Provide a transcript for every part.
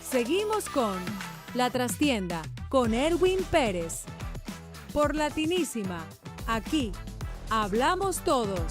Seguimos con La Trastienda con Erwin Pérez. Por Latinísima, aquí hablamos todos.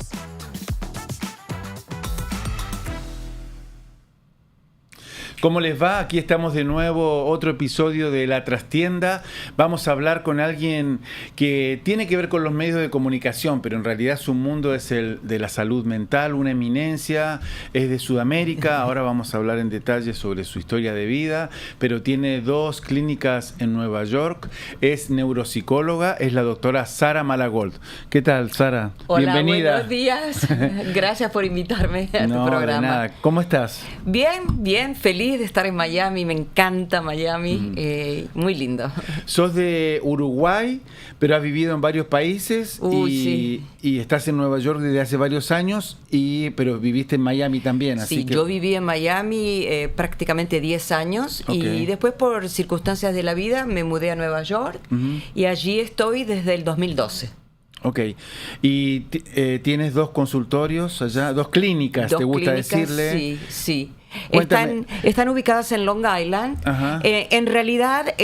¿Cómo les va? Aquí estamos de nuevo, otro episodio de La Trastienda. Vamos a hablar con alguien que tiene que ver con los medios de comunicación, pero en realidad su mundo es el de la salud mental, una eminencia, es de Sudamérica. Ahora vamos a hablar en detalle sobre su historia de vida, pero tiene 2 clínicas en Nueva York, es neuropsicóloga, es la doctora Sara Malagold. ¿Qué tal, Sara? Hola, bienvenida. Buenos días. Gracias por invitarme a tu programa. De nada. ¿Cómo estás? Bien, feliz de estar en Miami, me encanta Miami, muy lindo. Sos de Uruguay, pero has vivido en varios países sí. y estás en Nueva York desde hace varios años, pero viviste en Miami también. Así que... yo viví en Miami prácticamente 10 años y después por circunstancias de la vida me mudé a Nueva York y allí estoy desde el 2012. Ok, y tienes 2 consultorios allá, 2 clínicas, ¿te gusta decirle? Sí. Están ubicadas en Long Island. En realidad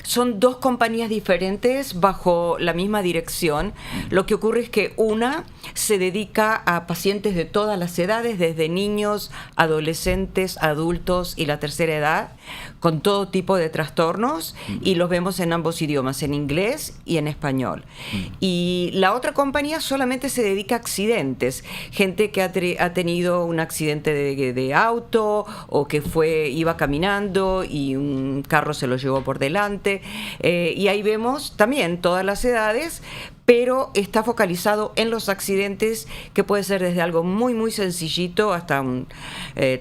son 2 compañías diferentes bajo la misma dirección. Lo que ocurre es que una se dedica a pacientes de todas las edades, desde niños, adolescentes, adultos y la tercera edad, con todo tipo de trastornos, y los vemos en ambos idiomas, en inglés y en español. Y la otra compañía solamente se dedica a accidentes, gente que ha tenido un accidente de auto, o que iba caminando y un carro se lo llevó por delante, y ahí vemos también todas las edades, pero está focalizado en los accidentes, que puede ser desde algo muy muy sencillito hasta un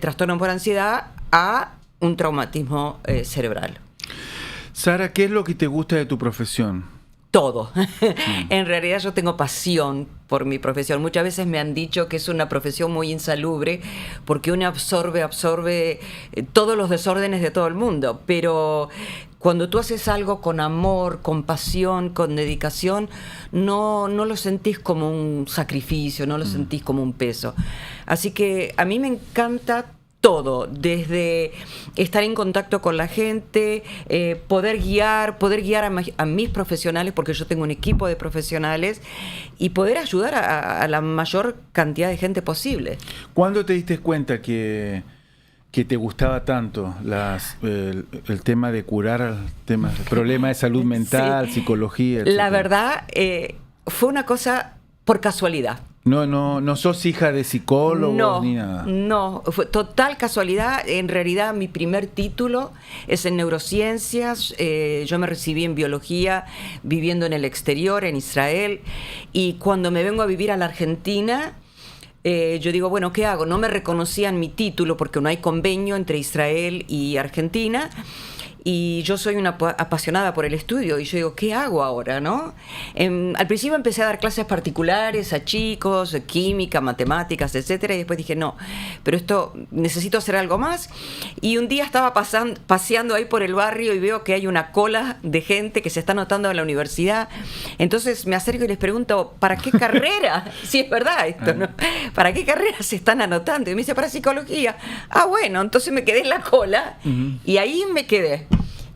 trastorno por ansiedad a un traumatismo cerebral. Sara, ¿qué es lo que te gusta de tu profesión? Todo. En realidad yo tengo pasión por mi profesión. Muchas veces me han dicho que es una profesión muy insalubre porque uno absorbe todos los desórdenes de todo el mundo, pero cuando tú haces algo con amor, con pasión, con dedicación, no lo sentís como un sacrificio, no lo sentís como un peso. Así que a mí me encanta todo, desde estar en contacto con la gente, poder guiar a mis profesionales, porque yo tengo un equipo de profesionales, y poder ayudar a la mayor cantidad de gente posible. ¿Cuándo te diste cuenta que te gustaba tanto el tema de curar problemas de salud mental, psicología, etcétera? La verdad, fue una cosa por casualidad. No sos hija de psicólogo ni nada. No, fue total casualidad. En realidad mi primer título es en neurociencias. Yo me recibí en biología viviendo en el exterior, en Israel, y cuando me vengo a vivir a la Argentina, yo digo, bueno, ¿qué hago? No me reconocían mi título porque no hay convenio entre Israel y Argentina. Y yo soy una apasionada por el estudio y yo digo, ¿qué hago ahora, no? Al principio empecé a dar clases particulares a chicos, de química, matemáticas, etcétera, y después dije, no, pero esto necesito hacer algo más. Y un día estaba paseando ahí por el barrio y veo que hay una cola de gente que se está anotando a la universidad. Entonces me acerco y les pregunto, ¿para qué carrera? Si es verdad esto, ¿no? ¿Para qué carrera se están anotando? Y me dice, para psicología. Ah, bueno, entonces me quedé en la cola y ahí me quedé.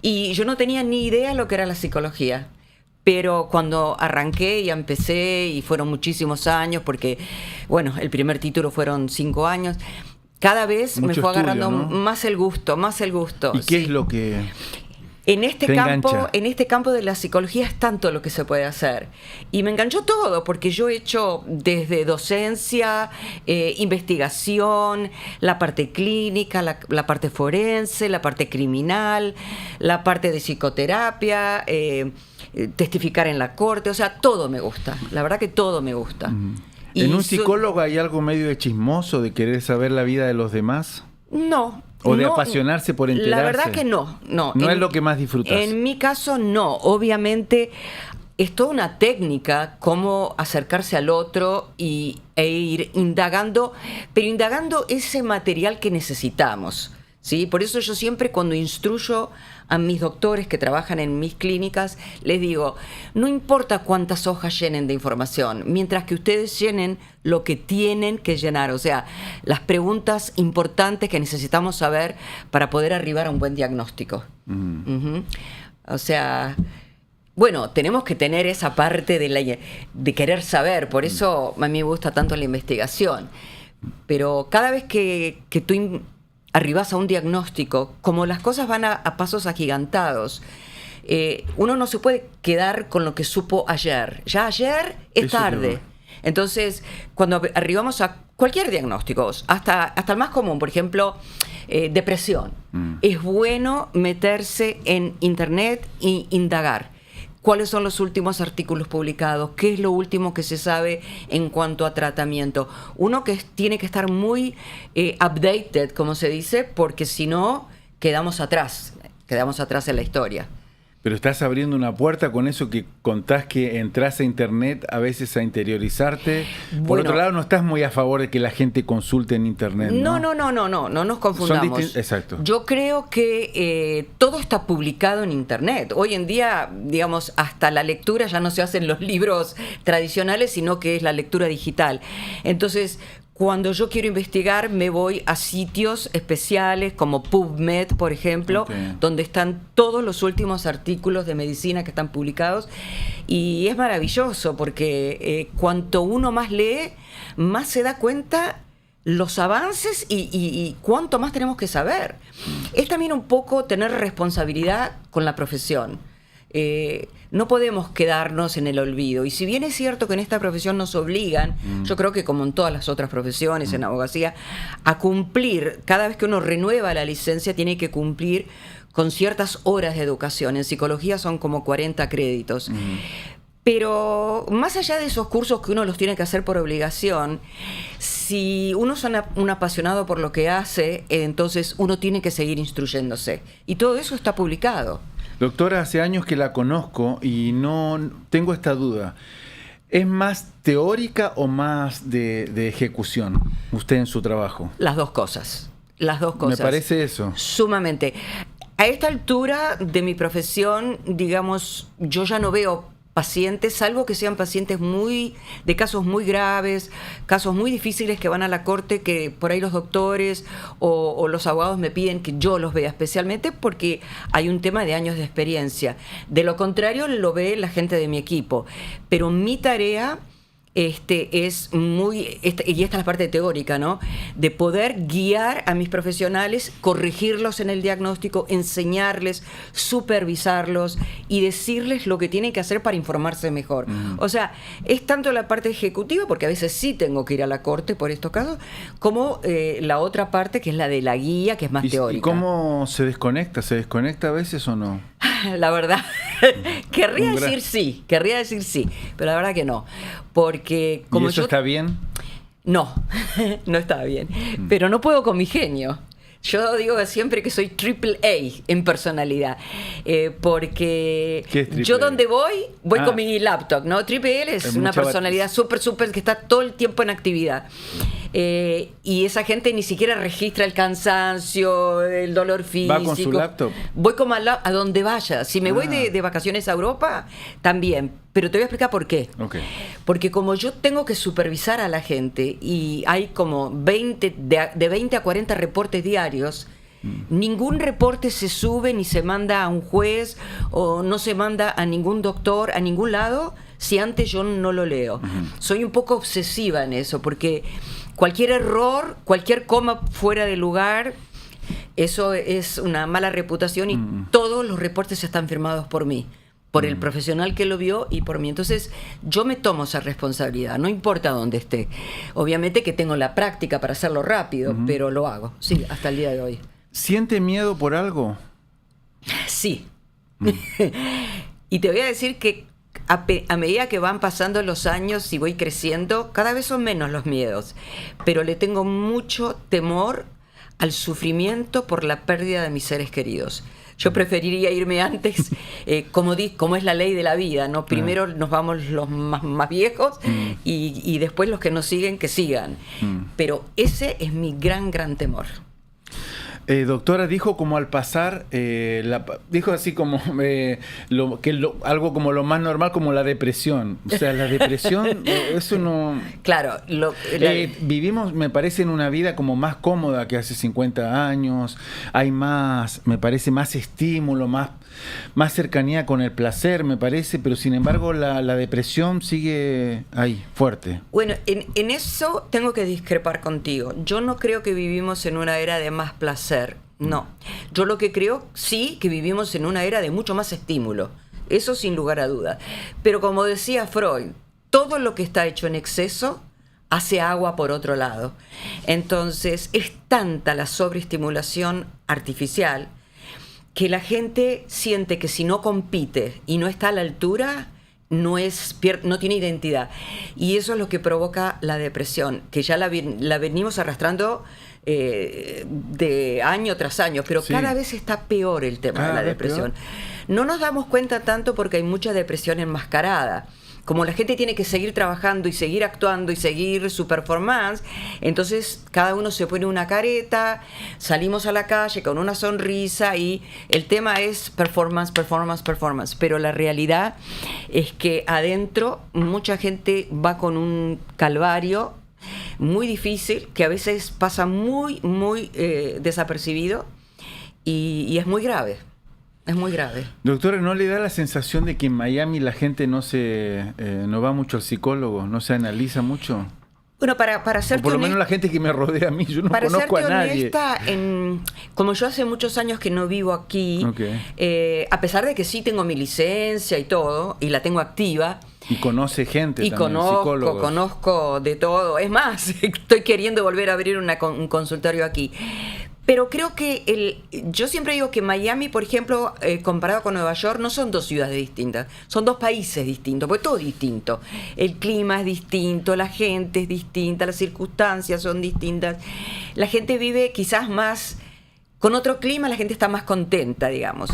Y yo no tenía ni idea lo que era la psicología. Pero cuando arranqué y empecé, y fueron muchísimos años, porque, bueno, el primer título fueron 5 años, cada vez me fue agarrando, ¿no?, más el gusto. ¿Y qué es lo que...? En este campo de la psicología es tanto lo que se puede hacer. Y me enganchó todo, porque yo he hecho desde docencia, investigación, la parte clínica, la parte forense, la parte criminal, la parte de psicoterapia, testificar en la corte, o sea, todo me gusta. La verdad que todo me gusta. ¿En un psicólogo hay algo medio de chismoso, de querer saber la vida de los demás? No. ¿O de apasionarse por enterarse? La verdad que no. No es lo que más disfrutas. En mi caso, no. Obviamente, es toda una técnica cómo acercarse al otro e ir indagando, pero indagando ese material que necesitamos. ¿sí? Por eso yo siempre cuando instruyo a mis doctores que trabajan en mis clínicas, les digo, no importa cuántas hojas llenen de información, mientras que ustedes llenen lo que tienen que llenar, o sea, las preguntas importantes que necesitamos saber para poder arribar a un buen diagnóstico. Uh-huh. O sea, bueno, tenemos que tener esa parte de querer saber, por eso a mí me gusta tanto la investigación. Pero cada vez que tú arribas a un diagnóstico, como las cosas van a pasos agigantados, uno no se puede quedar con lo que supo ayer. Ya ayer es tarde. Entonces, cuando arribamos a cualquier diagnóstico, hasta el más común, por ejemplo, depresión, es bueno meterse en internet e indagar. ¿Cuáles son los últimos artículos publicados? ¿Qué es lo último que se sabe en cuanto a tratamiento? Uno que tiene que estar muy updated, como se dice, porque si no, quedamos atrás en la historia. Pero estás abriendo una puerta con eso que contás que entras a internet a veces a interiorizarte. Por otro lado, no estás muy a favor de que la gente consulte en internet, ¿no? No nos confundamos. Exacto. Yo creo que todo está publicado en internet. Hoy en día, digamos, hasta la lectura ya no se hacen los libros tradicionales, sino que es la lectura digital. Entonces, cuando yo quiero investigar, me voy a sitios especiales como PubMed, por ejemplo, donde están todos los últimos artículos de medicina que están publicados. Y es maravilloso porque cuanto uno más lee, más se da cuenta los avances y cuánto más tenemos que saber. Es también un poco tener responsabilidad con la profesión. No podemos quedarnos en el olvido. Y si bien es cierto que en esta profesión nos obligan, yo creo que como en todas las otras profesiones, en abogacía, a cumplir, cada vez que uno renueva la licencia, tiene que cumplir con ciertas horas de educación. En psicología son como 40 créditos. Pero más allá de esos cursos que uno los tiene que hacer por obligación, si uno es un apasionado por lo que hace, entonces uno tiene que seguir instruyéndose. Y todo eso está publicado. Doctora, hace años que la conozco y no tengo esta duda. ¿Es más teórica o más de ejecución usted en su trabajo? Las dos cosas. Me parece eso. Sumamente. A esta altura de mi profesión, digamos, yo ya no veo pacientes, salvo que sean pacientes de casos muy graves, casos muy difíciles que van a la corte, que por ahí los doctores o los abogados me piden que yo los vea, especialmente porque hay un tema de años de experiencia. De lo contrario, lo ve la gente de mi equipo. Pero mi tarea es muy, y esta es la parte teórica, ¿no? De poder guiar a mis profesionales, corregirlos en el diagnóstico, enseñarles, supervisarlos y decirles lo que tienen que hacer para informarse mejor. O sea, es tanto la parte ejecutiva, porque a veces sí tengo que ir a la corte por estos casos, como la otra parte que es la de la guía, que es más teórica. ¿Y cómo se desconecta? ¿Se desconecta a veces o no? La verdad, querría decir sí, pero la verdad que no. Porque como ¿Y eso está bien? No, no está bien. Pero no puedo con mi genio. Yo digo siempre que soy AAA en personalidad, porque yo donde voy con mi laptop, ¿no? AAA es una personalidad súper que está todo el tiempo en actividad. Y esa gente ni siquiera registra el cansancio, el dolor físico. ¿Va con su laptop? Voy como a donde vaya. Si me voy de vacaciones a Europa, también. Pero te voy a explicar por qué. Okay. Porque como yo tengo que supervisar a la gente y hay como de 20 a 40 reportes diarios, ningún reporte se sube ni se manda a un juez o no se manda a ningún doctor, a ningún lado, si antes yo no lo leo. Soy un poco obsesiva en eso, porque cualquier error, cualquier coma fuera de lugar, eso es una mala reputación y todos los reportes están firmados por mí, por el profesional que lo vio y por mí. Entonces yo me tomo esa responsabilidad, no importa dónde esté. Obviamente que tengo la práctica para hacerlo rápido, pero lo hago, sí, hasta el día de hoy. ¿Siente miedo por algo? Sí. Y te voy a decir que a medida que van pasando los años y voy creciendo, cada vez son menos los miedos, pero le tengo mucho temor al sufrimiento por la pérdida de mis seres queridos. Yo preferiría irme antes, como es la ley de la vida, ¿no? Primero nos vamos los más viejos y después los que nos siguen, que sigan. Pero ese es mi gran temor. Doctora, dijo como al pasar, dijo así como algo como lo más normal, como la depresión. O sea, la depresión, eso no... Claro. Vivimos, me parece, en una vida como más cómoda que hace 50 años. Hay más, me parece, más estímulo, más cercanía con el placer, me parece, pero sin embargo la depresión sigue ahí, fuerte. Bueno, en eso tengo que discrepar contigo. Yo no creo que vivimos en una era de más placer, no. Yo lo que creo, sí, que vivimos en una era de mucho más estímulo, eso sin lugar a duda. Pero como decía Freud, todo lo que está hecho en exceso hace agua por otro lado. Entonces, es tanta la sobreestimulación artificial que la gente siente que si no compite y no está a la altura, no tiene identidad. Y eso es lo que provoca la depresión, que ya la venimos arrastrando de año tras año, pero sí, cada vez está peor el tema de la depresión. Peor. No nos damos cuenta tanto porque hay mucha depresión enmascarada. Como la gente tiene que seguir trabajando y seguir actuando y seguir su performance, entonces cada uno se pone una careta, salimos a la calle con una sonrisa y el tema es performance, performance, performance. Pero la realidad es que adentro mucha gente va con un calvario muy difícil que a veces pasa muy, muy desapercibido y es muy grave. Es muy grave. Doctora, ¿no le da la sensación de que en Miami la gente no va mucho al psicólogo, no se analiza mucho? Bueno, para serte o por lo menos la gente que me rodea a mí, yo no conozco a nadie. Como yo hace muchos años que no vivo aquí, a pesar de que sí tengo mi licencia y todo, y la tengo activa. Y conoce gente y también, conozco de todo. Es más, estoy queriendo volver a abrir un consultorio aquí. Pero creo que yo siempre digo que Miami, por ejemplo, comparado con Nueva York, no son dos ciudades distintas, son dos países distintos, porque todo es distinto. El clima es distinto, la gente es distinta, las circunstancias son distintas. La gente vive quizás más, con otro clima la gente está más contenta, digamos.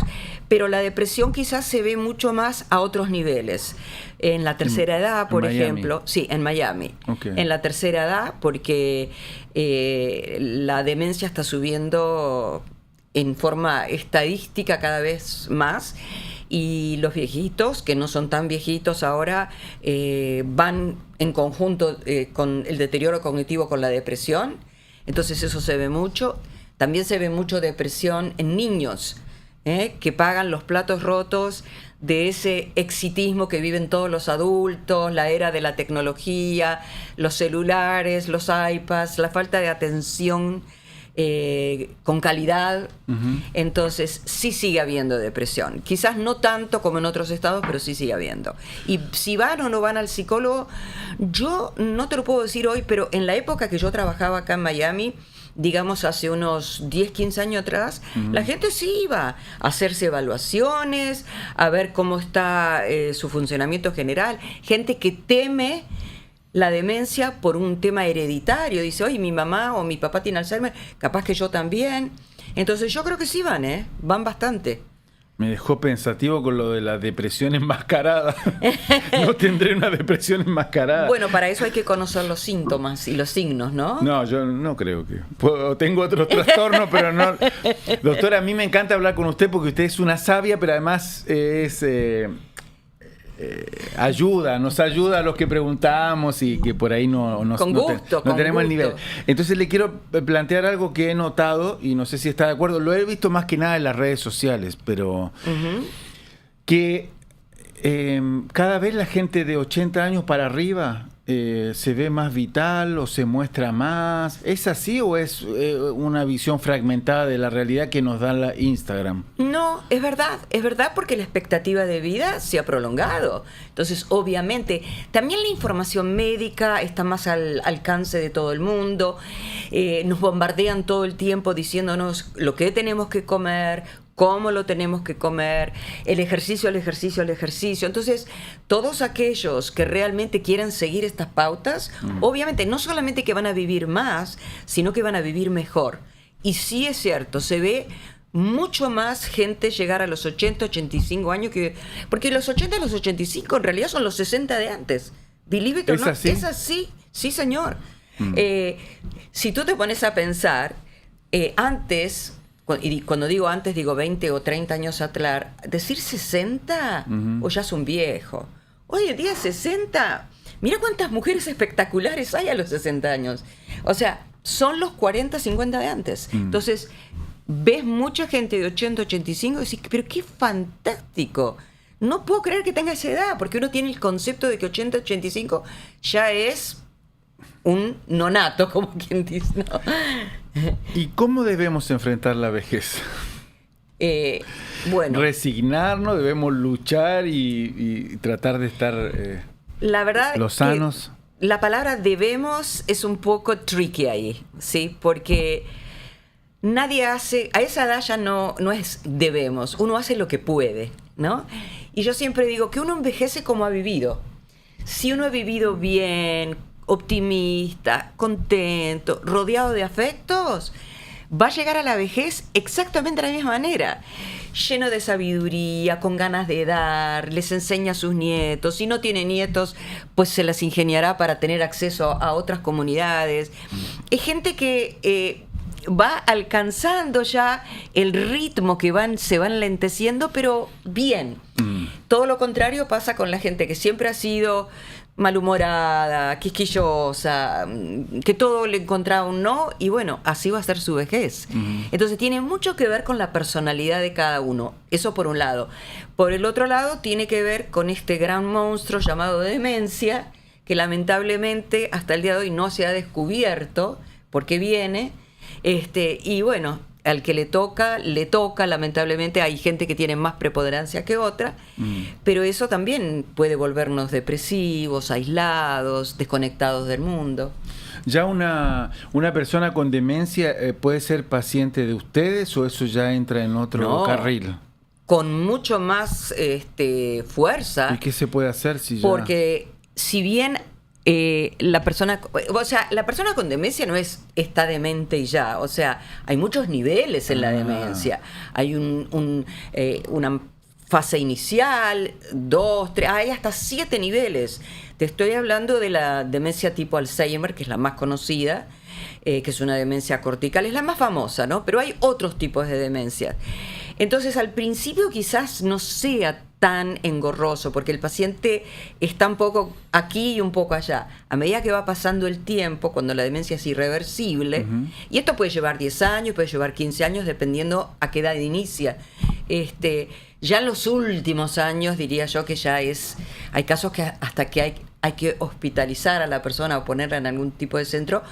Pero la depresión quizás se ve mucho más a otros niveles. En la tercera edad, por ejemplo. Sí, en Miami. Okay. En la tercera edad, porque la demencia está subiendo en forma estadística cada vez más. Y los viejitos, que no son tan viejitos ahora, van en conjunto con el deterioro cognitivo con la depresión. Entonces eso se ve mucho. También se ve mucho depresión en niños, que pagan los platos rotos de ese exitismo que viven todos los adultos, la era de la tecnología, los celulares, los iPads, la falta de atención con calidad. Uh-huh. Entonces sí sigue habiendo depresión. Quizás no tanto como en otros estados, pero sí sigue habiendo. Y si van o no van al psicólogo, yo no te lo puedo decir hoy, pero en la época que yo trabajaba acá en Miami, digamos hace unos 10, 15 años atrás, uh-huh, la gente sí iba a hacerse evaluaciones, a ver cómo está su funcionamiento general. Gente que teme la demencia por un tema hereditario. Dice, oye, mi mamá o mi papá tiene Alzheimer, capaz que yo también. Entonces yo creo que sí van bastante. Me dejó pensativo con lo de la depresión enmascarada. No tendré una depresión enmascarada. Bueno, para eso hay que conocer los síntomas y los signos, ¿no? No, yo no creo que... Tengo otros trastornos, pero no... Doctora, a mí me encanta hablar con usted porque usted es una sabia, pero además es... nos ayuda a los que preguntamos y que por ahí no tenemos el nivel. Entonces le quiero plantear algo que he notado y no sé si está de acuerdo, lo he visto más que nada en las redes sociales, pero uh-huh, que cada vez la gente de 80 años para arriba se ve más vital o se muestra más. ¿Es así o es una visión fragmentada de la realidad que nos da la Instagram? No, es verdad porque la expectativa de vida se ha prolongado. Entonces, obviamente, también la información médica está más al alcance de todo el mundo. Nos bombardean todo el tiempo diciéndonos lo que tenemos que comer, cómo lo tenemos que comer, el ejercicio. Entonces, todos aquellos que realmente quieren seguir estas pautas, obviamente no solamente que van a vivir más, sino que van a vivir mejor. Y sí es cierto, se ve mucho más gente llegar a los 80, 85 años, porque los 80 y los 85 en realidad son los 60 de antes. Believe it or not, es así, sí señor. Si tú te pones a pensar, antes... y cuando digo antes, digo 20 o 30 años atrás, decir 60 o ya es un viejo. Hoy en día 60, mira cuántas mujeres espectaculares hay a los 60 años. O sea, son los 40, 50 de antes. Entonces, ves mucha gente de 80, 85 y decís, pero qué fantástico. No puedo creer que tenga esa edad, porque uno tiene el concepto de que 80, 85 ya es un nonato, como quien dice, ¿no? ¿Y cómo debemos enfrentar la vejez? Bueno, ¿resignarnos? ¿Debemos luchar y tratar de estar la verdad los sanos? La palabra debemos es un poco tricky ahí, ¿sí? Porque nadie hace, a esa edad ya no es debemos, uno hace lo que puede, ¿no? Y yo siempre digo que uno envejece como ha vivido. Si uno ha vivido bien, optimista, contento, rodeado de afectos, va a llegar a la vejez exactamente de la misma manera, lleno de sabiduría, con ganas de dar, les enseña a sus nietos. Si no tiene nietos, pues se las ingeniará para tener acceso a otras comunidades. Es gente que va alcanzando ya el ritmo que se van lenteciendo, pero bien. Todo lo contrario pasa con la gente que siempre ha sido malhumorada, quisquillosa, que todo le encontraba un no, y bueno, así va a ser su vejez. Entonces tiene mucho que ver con la personalidad de cada uno, eso por un lado. Por el otro lado tiene que ver con este gran monstruo llamado demencia, que lamentablemente hasta el día de hoy no se ha descubierto por qué viene, y bueno, al que le toca, lamentablemente hay gente que tiene más preponderancia que otra, pero eso también puede volvernos depresivos, aislados, desconectados del mundo. ¿Ya una persona con demencia puede ser paciente de ustedes o eso ya entra en otro carril? Con mucho más fuerza. ¿Y qué se puede hacer si ya...? Porque si bien... la persona con demencia no está demente y ya, o sea, hay muchos niveles en la demencia. Hay una fase inicial, 2, 3, hay hasta 7 niveles. Te estoy hablando de la demencia tipo Alzheimer, que es la más conocida, que es una demencia cortical, es la más famosa, ¿no? Pero hay otros tipos de demencia. Entonces, al principio quizás no sea tan engorroso, porque el paciente está un poco aquí y un poco allá. A medida que va pasando el tiempo, cuando la demencia es irreversible, y esto puede llevar 10 años, puede llevar 15 años, dependiendo a qué edad inicia. Ya en los últimos años, diría yo que ya hay casos que hasta que hay que hospitalizar a la persona o ponerla en algún tipo de centro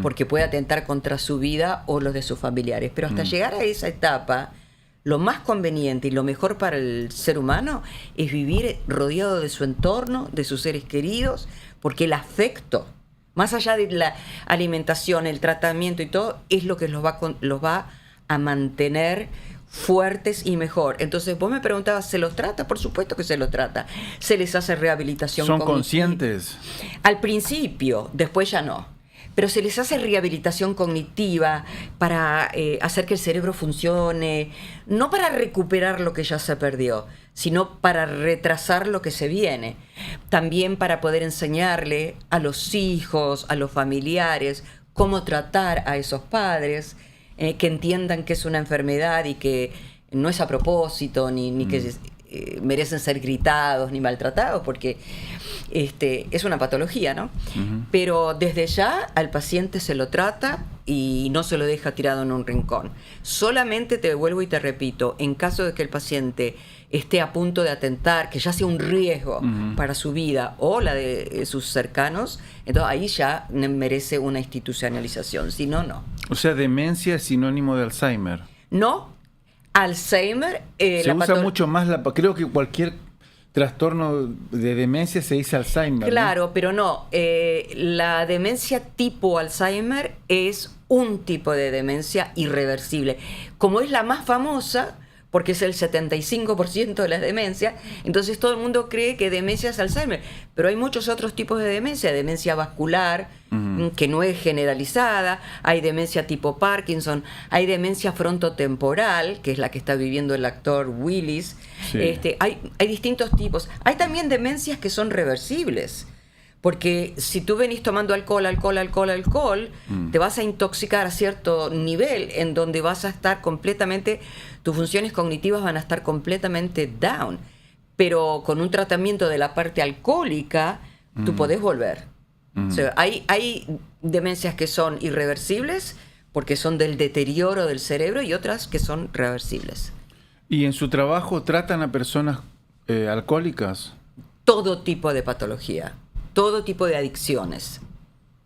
porque puede atentar contra su vida o los de sus familiares. Pero hasta llegar a esa etapa, lo más conveniente y lo mejor para el ser humano es vivir rodeado de su entorno, de sus seres queridos, porque el afecto, más allá de la alimentación, el tratamiento y todo, es lo que los va a mantener fuertes y mejor. Entonces, vos me preguntabas, ¿se los trata? Por supuesto que se los trata. Se les hace rehabilitación ¿Son cognitiva. conscientes? Al principio, después ya no. Pero se les hace rehabilitación cognitiva para hacer que el cerebro funcione, no para recuperar lo que ya se perdió, sino para retrasar lo que se viene. También para poder enseñarle a los hijos, a los familiares, cómo tratar a esos padres, que entiendan que es una enfermedad y que no es a propósito, ni que merecen ser gritados ni maltratados, porque es una patología, ¿no? Pero desde ya al paciente se lo trata y no se lo deja tirado en un rincón. Solamente te vuelvo y te repito, en caso de que el paciente esté a punto de atentar, que ya sea un riesgo para su vida o la de sus cercanos, entonces ahí ya merece una institucionalización, si no, no. O sea, demencia es sinónimo de Alzheimer. No, Alzheimer... se usa mucho más, creo que cualquier trastorno de demencia se dice Alzheimer. Claro, ¿no? pero no. La demencia tipo Alzheimer es un tipo de demencia irreversible. Como es la más famosa, porque es el 75% de las demencias, entonces todo el mundo cree que demencia es Alzheimer. Pero hay muchos otros tipos de demencia vascular, que no es generalizada, hay demencia tipo Parkinson, hay demencia frontotemporal, que es la que está viviendo el actor Willis. Sí. Hay distintos tipos. Hay también demencias que son reversibles. Porque si tú venís tomando alcohol, te vas a intoxicar a cierto nivel en donde vas a estar completamente, tus funciones cognitivas van a estar completamente down. Pero con un tratamiento de la parte alcohólica, tú podés volver. O sea, hay demencias que son irreversibles porque son del deterioro del cerebro y otras que son reversibles. ¿Y en su trabajo tratan a personas alcohólicas? Todo tipo de patología, todo tipo de adicciones.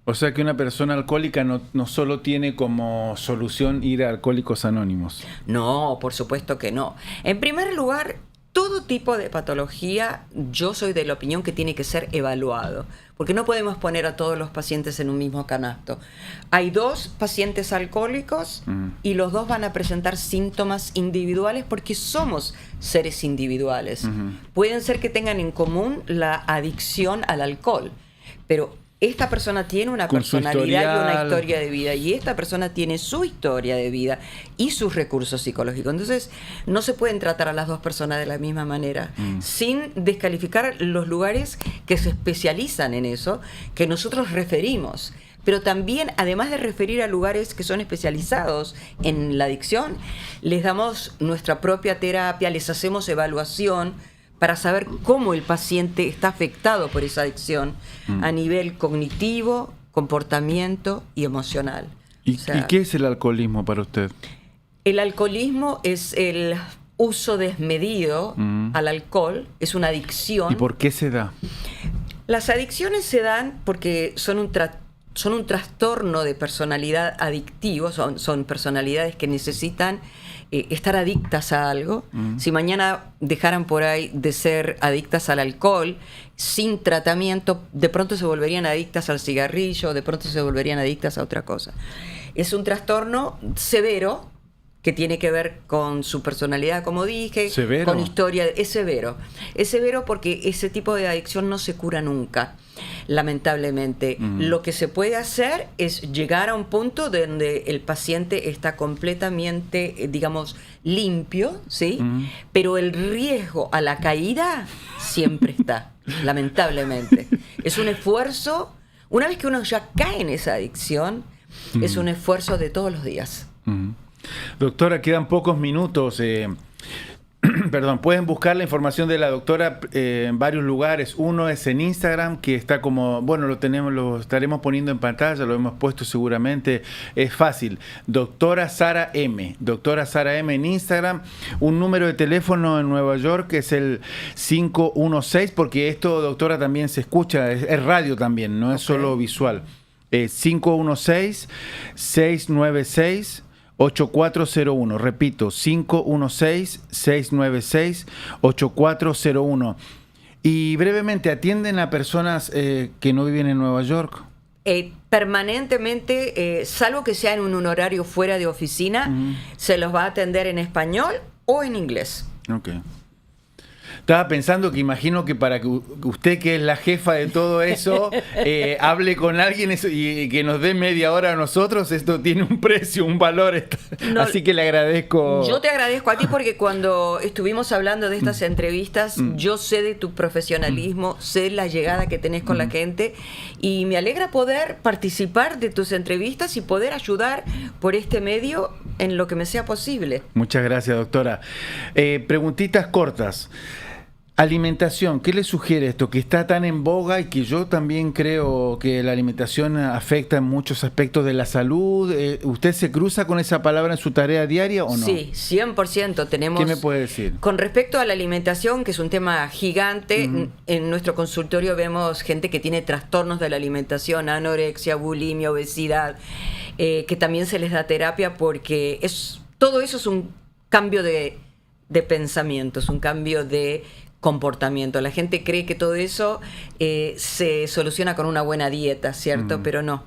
O sea que una persona alcohólica no solo tiene como solución ir a Alcohólicos Anónimos. No, por supuesto que no. En primer lugar, todo tipo de patología, yo soy de la opinión que tiene que ser evaluado, porque no podemos poner a todos los pacientes en un mismo canasto. Hay 2 pacientes alcohólicos y los 2 van a presentar síntomas individuales porque somos seres individuales. Pueden ser que tengan en común la adicción al alcohol, pero esta persona tiene una personalidad y una historia de vida, y esta persona tiene su historia de vida y sus recursos psicológicos. Entonces, no se pueden tratar a las 2 personas de la misma manera, sin descalificar los lugares que se especializan en eso, que nosotros referimos. Pero también, además de referir a lugares que son especializados en la adicción, les damos nuestra propia terapia, les hacemos evaluación para saber cómo el paciente está afectado por esa adicción a nivel cognitivo, comportamiento y emocional. ¿Y qué es el alcoholismo para usted? El alcoholismo es el uso desmedido al alcohol, es una adicción. ¿Y por qué se da? Las adicciones se dan porque son un trastorno de personalidad adictivo, son personalidades que necesitan estar adictas a algo. Si mañana dejaran por ahí de ser adictas al alcohol, sin tratamiento, de pronto se volverían adictas al cigarrillo, de pronto se volverían adictas a otra cosa. Es un trastorno severo que tiene que ver con su personalidad, como dije, ¿Severo? Con historia. Es severo. Es severo porque ese tipo de adicción no se cura nunca, lamentablemente. Lo que se puede hacer es llegar a un punto donde el paciente está completamente, digamos, limpio, ¿sí? Pero el riesgo a la caída siempre está, lamentablemente. Es un esfuerzo, una vez que uno ya cae en esa adicción, es un esfuerzo de todos los días. Doctora, quedan pocos minutos. Perdón, pueden buscar la información de la doctora en varios lugares. Uno es en Instagram, que está como, bueno, lo estaremos poniendo en pantalla, lo hemos puesto seguramente. Es fácil. Doctora Sara M. Doctora Sara M en Instagram. Un número de teléfono en Nueva York que es el 516, porque esto, doctora, también se escucha, es radio también, no es solo visual. 516-696-8401. Repito, 516-696-8401. Y brevemente, ¿atienden a personas que no viven en Nueva York? Permanentemente, salvo que sea en un horario fuera de oficina, se los va a atender en español o en inglés. Okay. Estaba pensando que imagino que para que usted, que es la jefa de todo eso, hable con alguien y que nos dé media hora a nosotros, esto tiene un precio, un valor. No, así que le agradezco. Yo te agradezco a ti porque cuando estuvimos hablando de estas entrevistas, yo sé de tu profesionalismo, sé la llegada que tenés con la gente, y me alegra poder participar de tus entrevistas y poder ayudar por este medio en lo que me sea posible. Muchas gracias, doctora. Preguntitas cortas. Alimentación, ¿qué le sugiere esto? Que está tan en boga y que yo también creo que la alimentación afecta en muchos aspectos de la salud. ¿Usted se cruza con esa palabra en su tarea diaria o no? Sí, 100% tenemos. ¿Qué me puede decir? Con respecto a la alimentación, que es un tema gigante, en nuestro consultorio vemos gente que tiene trastornos de la alimentación, anorexia, bulimia, obesidad, que también se les da terapia porque todo eso es un cambio de pensamiento, es un cambio de comportamiento. La gente cree que todo eso se soluciona con una buena dieta, ¿cierto? Pero no.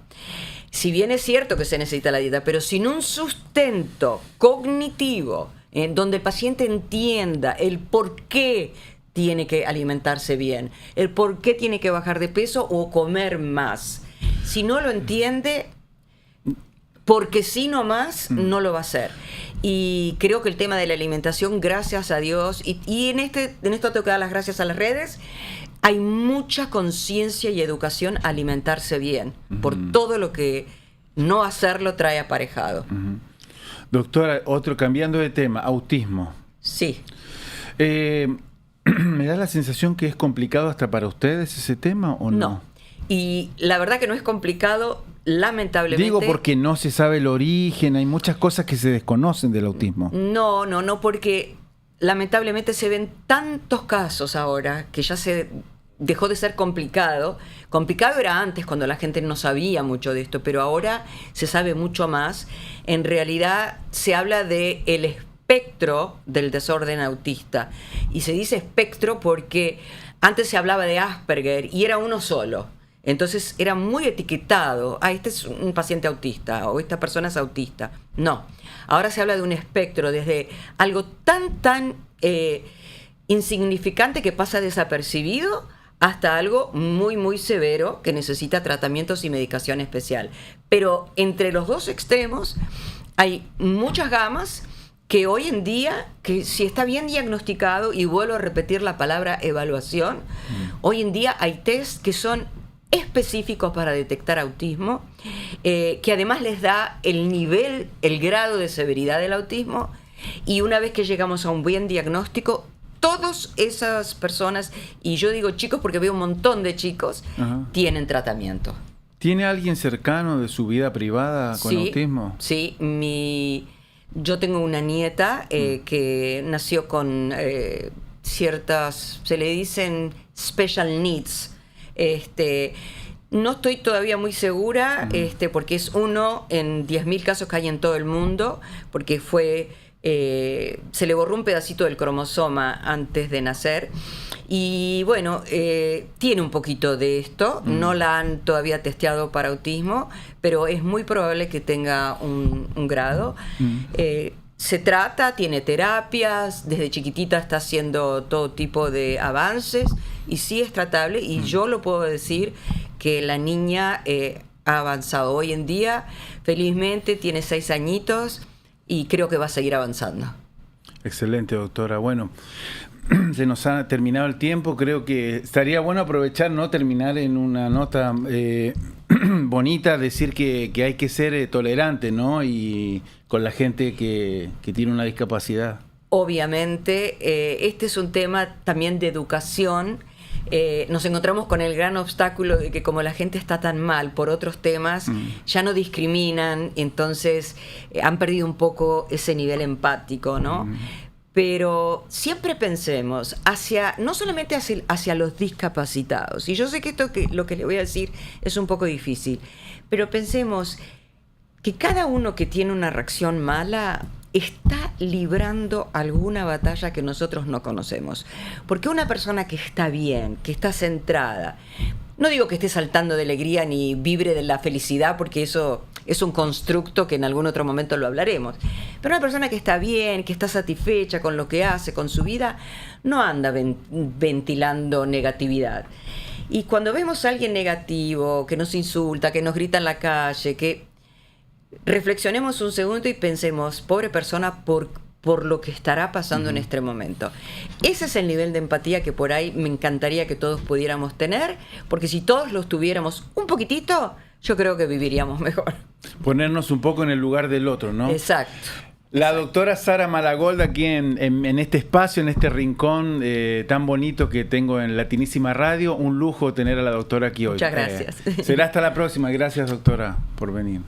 Si bien es cierto que se necesita la dieta, pero sin un sustento cognitivo en donde el paciente entienda el por qué tiene que alimentarse bien, el por qué tiene que bajar de peso o comer más. Si no lo entiende, porque si no más, no lo va a hacer. Y creo que el tema de la alimentación, gracias a Dios, y en esto tengo que dar las gracias a las redes, hay mucha conciencia y educación a alimentarse bien, por todo lo que no hacerlo trae aparejado. Doctora, cambiando de tema, autismo. Sí. ¿Me da la sensación que es complicado hasta para ustedes ese tema o no? No. Y la verdad que no es complicado, lamentablemente. Digo porque no se sabe el origen, hay muchas cosas que se desconocen del autismo. No, porque lamentablemente se ven tantos casos ahora que ya se dejó de ser complicado. Complicado era antes, cuando la gente no sabía mucho de esto, pero ahora se sabe mucho más. En realidad se habla de el espectro del desorden autista. Y se dice espectro porque antes se hablaba de Asperger y era uno solo. Entonces era muy etiquetado. Este es un paciente autista o esta persona es autista. No. Ahora se habla de un espectro, desde algo tan insignificante que pasa desapercibido hasta algo muy severo que necesita tratamientos y medicación especial. Pero entre los dos extremos hay muchas gamas que hoy en día, que si está bien diagnosticado, y vuelvo a repetir la palabra evaluación, hoy en día hay test que son específicos para detectar autismo, que además les da el nivel, el grado de severidad del autismo, y una vez que llegamos a un buen diagnóstico, todas esas personas, y yo digo chicos porque veo un montón de chicos, tienen tratamiento. ¿Tiene alguien cercano de su vida privada con autismo? Sí, yo tengo una nieta que nació con ciertas, se le dicen special needs. No estoy todavía muy segura, porque es uno en 10.000 casos que hay en todo el mundo, porque se le borró un pedacito del cromosoma antes de nacer. Y bueno, tiene un poquito de esto, no la han todavía testeado para autismo, pero es muy probable que tenga un grado. Se trata, tiene terapias, desde chiquitita está haciendo todo tipo de avances y sí es tratable, y yo lo puedo decir que la niña ha avanzado. Hoy en día, felizmente, tiene 6 añitos y creo que va a seguir avanzando. Excelente, doctora. Bueno, se nos ha terminado el tiempo. Creo que estaría bueno aprovechar, ¿no? Terminar en una nota bonita, decir que hay que ser tolerante, ¿no? Y con la gente que tiene una discapacidad. Obviamente, este es un tema también de educación. Nos encontramos con el gran obstáculo de que como la gente está tan mal por otros temas, ya no discriminan, entonces han perdido un poco ese nivel empático, ¿no? Pero siempre pensemos no solamente hacia los discapacitados, y yo sé que lo que le voy a decir es un poco difícil, pero pensemos que cada uno que tiene una reacción mala está librando alguna batalla que nosotros no conocemos. Porque una persona que está bien, que está centrada, no digo que esté saltando de alegría ni vibre de la felicidad, porque eso es un constructo que en algún otro momento lo hablaremos, pero una persona que está bien, que está satisfecha con lo que hace, con su vida, no anda ventilando negatividad. Y cuando vemos a alguien negativo, que nos insulta, que nos grita en la calle, reflexionemos un segundo y pensemos, pobre persona, por lo que estará pasando en este momento. Ese es el nivel de empatía que por ahí me encantaría que todos pudiéramos tener, porque si todos los tuviéramos un poquitito, yo creo que viviríamos mejor. Ponernos un poco en el lugar del otro, ¿no? Exacto. La doctora Sara Malagolda aquí en este espacio, en este rincón tan bonito que tengo en Latinísima Radio. Un lujo tener a la doctora aquí hoy. Muchas gracias. Será hasta la próxima. Gracias, doctora, por venir.